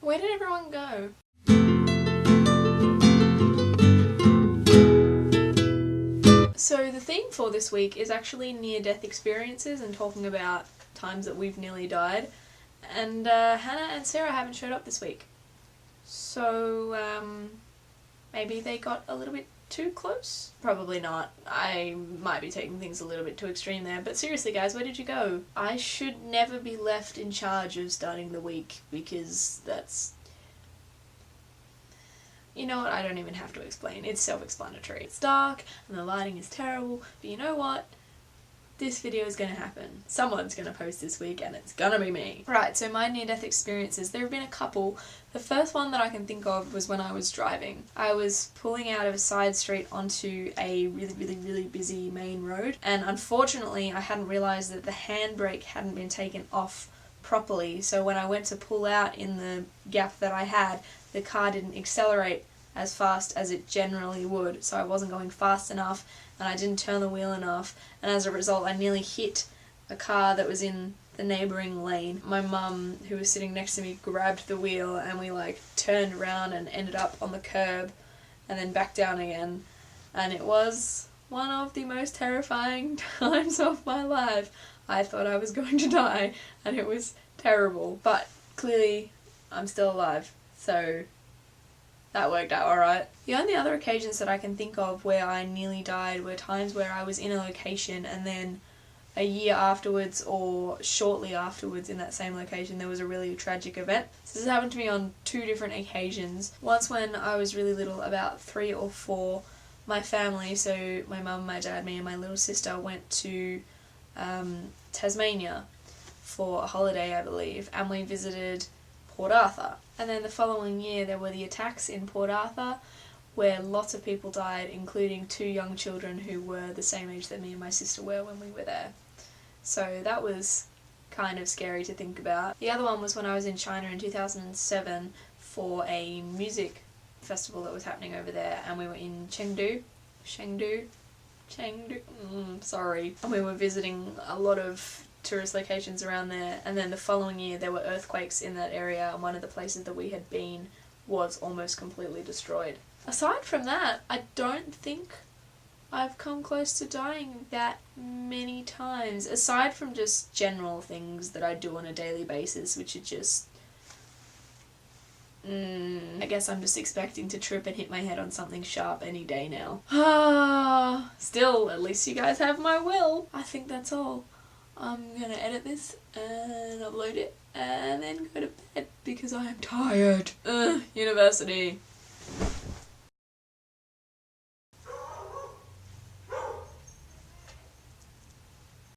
Where did everyone go? So the theme for this week is actually near-death experiences and talking about times that we've nearly died. And Hannah and Sarah haven't showed up this week. So maybe they got a little bit too close? Probably not. I might be taking things a little bit too extreme there. But seriously guys, where did you go? I should never be left in charge of starting the week because that's... You know what, I don't even have to explain, it's self-explanatory. It's dark and the lighting is terrible, but you know what? This video is going to happen. Someone's going to post this week and it's gonna be me. Right, so my near-death experiences, there have been a couple. The first one that I can think of was when I was driving. I was pulling out of a side street onto a really busy main road, and unfortunately I hadn't realised that the handbrake hadn't been taken off properly, so when I went to pull out in the gap that I had, the car didn't accelerate as fast as it generally would, so I wasn't going fast enough and I didn't turn the wheel enough, and as a result I nearly hit a car that was in the neighbouring lane. My mum, who was sitting next to me, grabbed the wheel and we turned around and ended up on the curb and then back down again, and it was one of the most terrifying times of my life. I thought I was going to die and it was terrible, but clearly I'm still alive, so that worked out alright. The only other occasions that I can think of where I nearly died were times where I was in a location and then a year afterwards or shortly afterwards in that same location there was a really tragic event. So this happened to me on two different occasions. Once when I was really little, about 3 or 4, my family, so my mum, my dad, me and my little sister went to Tasmania for a holiday, I believe, and we visited Port Arthur. And then the following year there were the attacks in Port Arthur where lots of people died, including 2 young children who were the same age that me and my sister were when we were there. So that was kind of scary to think about. The other one was when I was in China in 2007 for a music festival that was happening over there, and we were in Chengdu, sorry. And we were visiting a lot of tourist locations around there, and then the following year there were earthquakes in that area and one of the places that we had been was almost completely destroyed. Aside from that, I don't think I've come close to dying that many times, aside from just general things that I do on a daily basis, which are just... I guess I'm just expecting to trip and hit my head on something sharp any day now. Still, at least you guys have my will. I think that's all. I'm gonna edit this and upload it and then go to bed because I am tired. University.